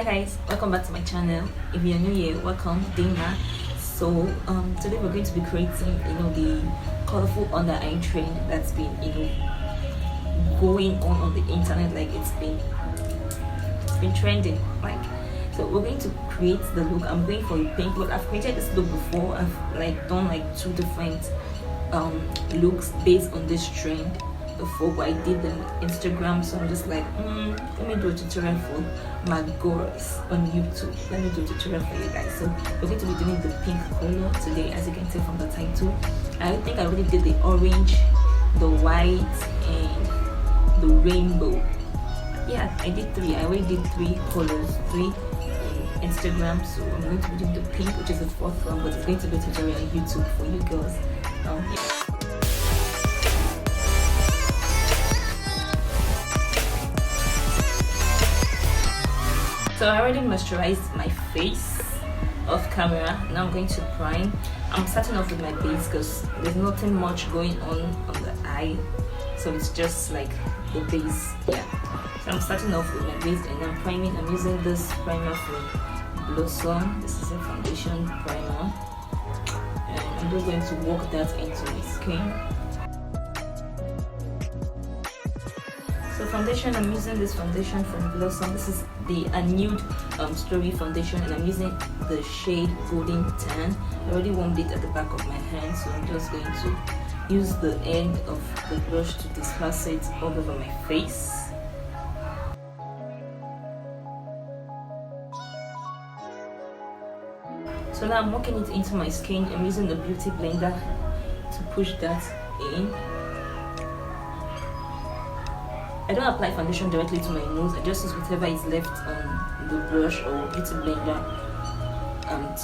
Hi guys, welcome back to my channel. If you're new here, welcome. Dina. So today we're going to be creating the colorful under eye trend that's been going on the internet. Like it's been trending. Like, so we're going to create the look. I'm going for a pink look. I've created this look before. I've done two different looks based on this trend before, but I did them on Instagram, so I'm just like, let me do a tutorial for my girls on YouTube. Let me do a tutorial for you guys. So we're going to be doing the pink color today, as you can tell from the title. I think I already did the orange, the white, and the rainbow. Yeah, I did three. I already did three colors, three on Instagram. So I'm going to be doing the pink, which is the fourth one, but it's going to be a tutorial on YouTube for you girls. Yeah. So I already moisturized my face off camera. Now I'm going to prime. I'm starting off with my base because there's nothing much going on the eye, so it's just like the base. Yeah. So I'm starting off with my base and I'm priming. I'm using this primer from Blossom. This is a foundation primer, and I'm just going to work that into my skin. So foundation, I'm using this foundation from Blossom. This is the nude story foundation, and I'm using the shade Golden Tan. I already warmed it at the back of my hand, so I'm just going to use the end of the brush to disperse it all over my face. So now I'm working it into my skin. I'm using the beauty blender to push that in. I don't apply foundation directly to my nose. I just use whatever is left on the brush or beauty blender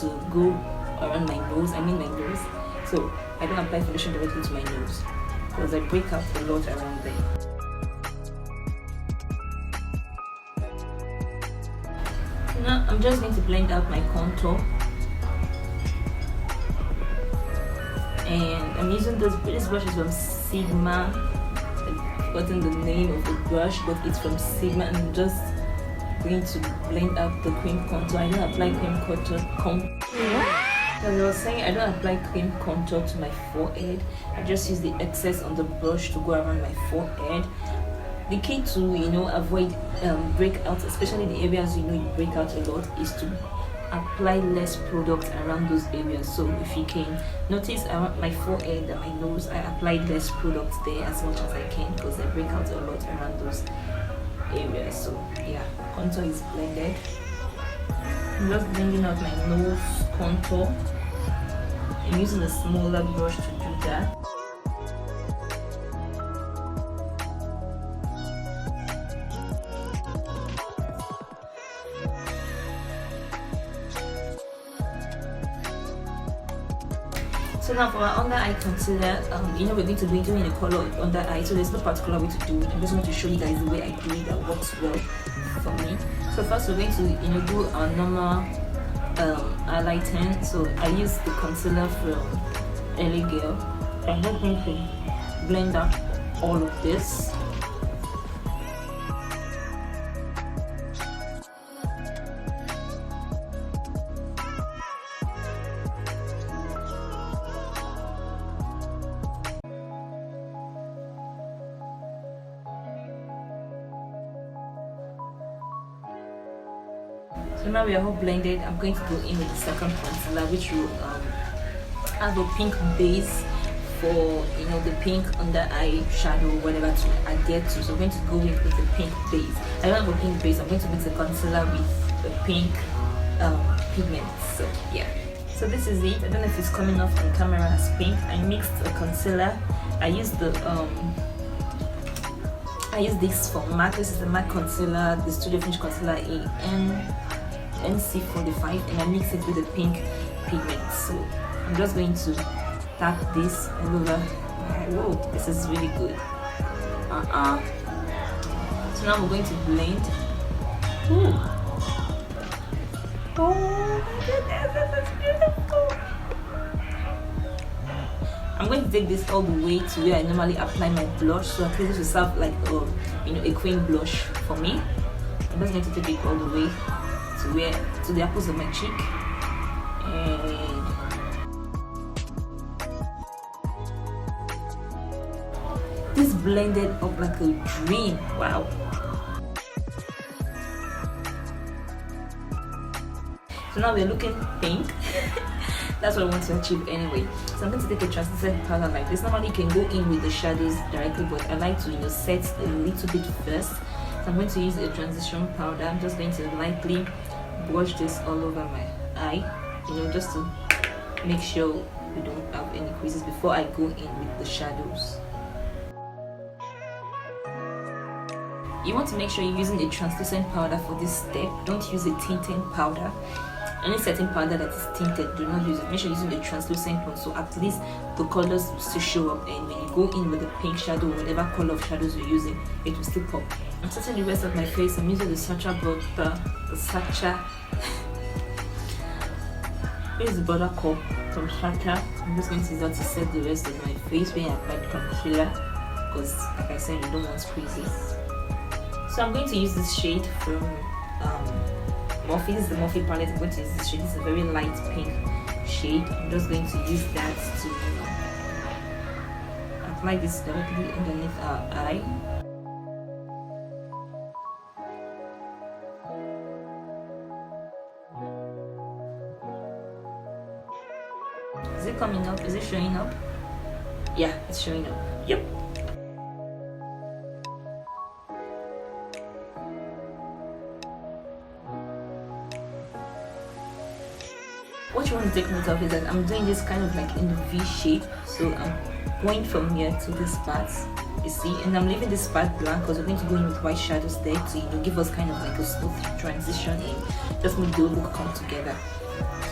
to go around my nose. I mean my nose. So I don't apply foundation directly to my nose because I break out a lot around there. Now I'm just going to blend out my contour. And I'm using this brush is from Sigma. Forgotten the name of the brush, but it's from Sigma, and I'm just going to blend out the cream contour. I don't apply cream contour. As I was saying, I don't apply cream contour to my forehead. I just use the excess on the brush to go around my forehead. The key to avoid breakouts, especially the areas you break out a lot, is to apply less product around those areas. So if you can notice around my forehead and my nose, I apply less product there as much as I can because I break out a lot around those areas. So yeah, contour is blended. I'm just blending out my nose contour. I'm using a smaller brush to do that. So now for our under eye concealer, we're going to be doing a color under eye, so there's no particular way to do it. I'm just going to show you guys the way I do it that works well for me. So first we're going to do our normal highlighting. So I use the concealer from LA Girl. I'm just going to blend out all of this. So now we are all blended. I'm going to go in with the second concealer, which will have a pink base for the pink under eye shadow, whatever to adhere to. So I'm going to go in with the pink base. I don't have a pink base. I'm going to mix the concealer with the pink pigment. So yeah. So this is it. I don't know if it's coming off on camera as pink. I mixed a concealer. I used this from MAC. This is the MAC concealer, the Studio Finish concealer in NC45, and I mix it with the pink pigment. So I'm just going to tap this all over. Whoa, this is really good. So now we're going to blend. Ooh. Oh my goodness, this is beautiful. I'm going to take this all the way to where I normally apply my blush, so at least this will serve like a cream blush for me. I'm just going to take it all the way to the apples of my cheek, and this blended up like a dream. Wow. So now we're looking pink. That's what I want to achieve anyway. So I'm going to take a translucent powder like this. Normally you can go in with the shadows directly, but I like to set a little bit first. So I'm going to use a transition powder. I'm just going to lightly brush this all over my eye, just to make sure we don't have any creases before I go in with the shadows. You want to make sure you're using a translucent powder for this step. Don't use a tinting powder. Any setting powder that is tinted, do not use it. Make sure you're using the translucent one, so at least the colors will still show up, and when you go in with the pink shadow, whatever color of shadows you're using, it will still pop. I'm setting the rest of my face. I'm using the sacha This is the buttercup from Sacha. I'm just going to use that to set the rest of my face when I apply concealer, because like I said, you don't want creases. So I'm going to use this shade from Morphe. This is the Morphe palette. I'm going to use this shade. This is a very light pink shade. I'm just going to use that to apply this directly underneath our eye. Is it coming up? Is it showing up? Yeah, it's showing up. Yep. What you want to take note of is that I'm doing this kind of like in the V shape. So I'm going from here to this part, you see, and I'm leaving this part blank because we're going to go in with white shadows there to give us kind of like a smooth transition in, just make the look come together.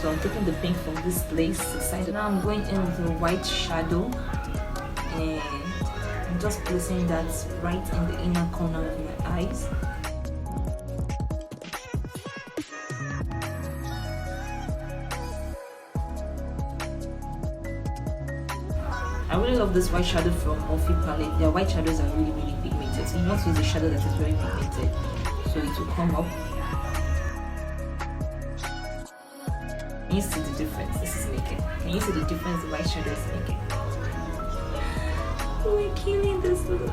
So I'm taking the pink from this place aside. Now I'm going in with the white shadow, and I'm just placing that right in the inner corner of my eyes. I really love this white shadow from Morphe palette. Their white shadows are really, really pigmented. So you want to use a shadow that is very pigmented, so it will come up. Can you see the difference this is making? Can you see the difference the white shadow is making? We're killing this look.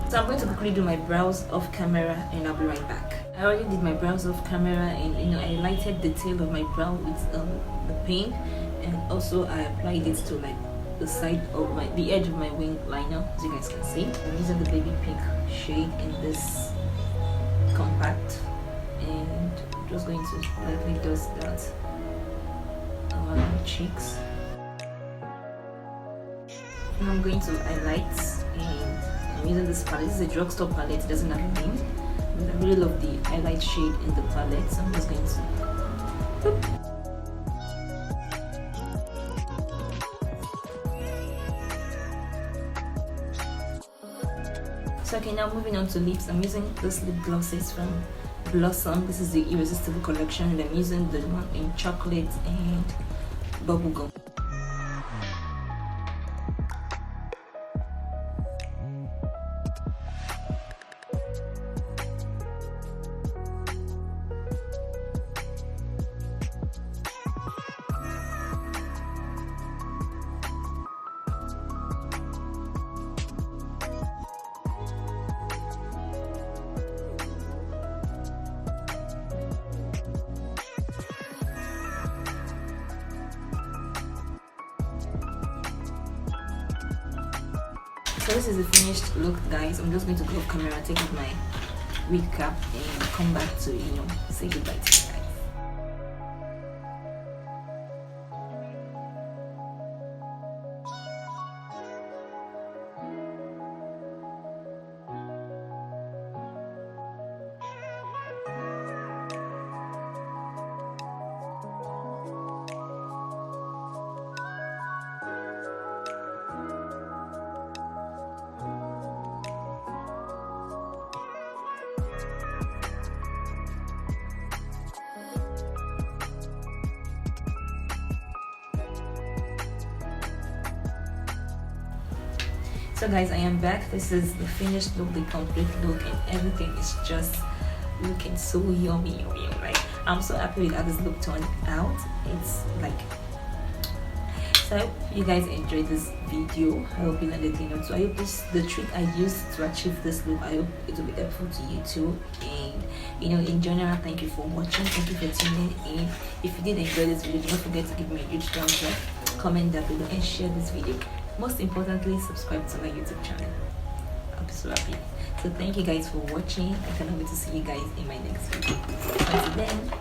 So I'm going to quickly do my brows off camera, and I'll be right back. I already did my brows off camera, and I lighted the tail of my brow with the pink, and also I applied it to like the side of the edge of my wing liner, as you guys can see. I'm using the baby pink shade in this compact, and I'm just going to lightly dust that around my cheeks. Now I'm going to highlight, and I'm using this palette. This is a drugstore palette, it doesn't have a name, but I really love the highlight shade in the palette, so I'm just going to boop. So okay, now moving on to lips. I'm using this lip glosses from Blossom. This is the Irresistible collection, and I'm using the one in chocolate and bubblegum. So this is the finished look, guys. I'm just going to go off camera, take off my wig cap, and come back to say goodbye to you guys. So guys, I am back. This is the finished look, the complete look, and everything is just looking so yummy. Like, I'm so happy with how this look turned out. It's like, so I hope you guys enjoyed this video. I hope you learned a thing or two. I hope the trick I used to achieve this look, I hope it will be helpful to you too. And you know, in general, thank you for watching, thank you for tuning in. If you did enjoy this video, do not forget to give me a huge thumbs up, comment down below, and share this video. Most importantly, subscribe to my YouTube channel. I'll be so happy. So thank you guys for watching. I cannot wait to see you guys in my next video. Until then,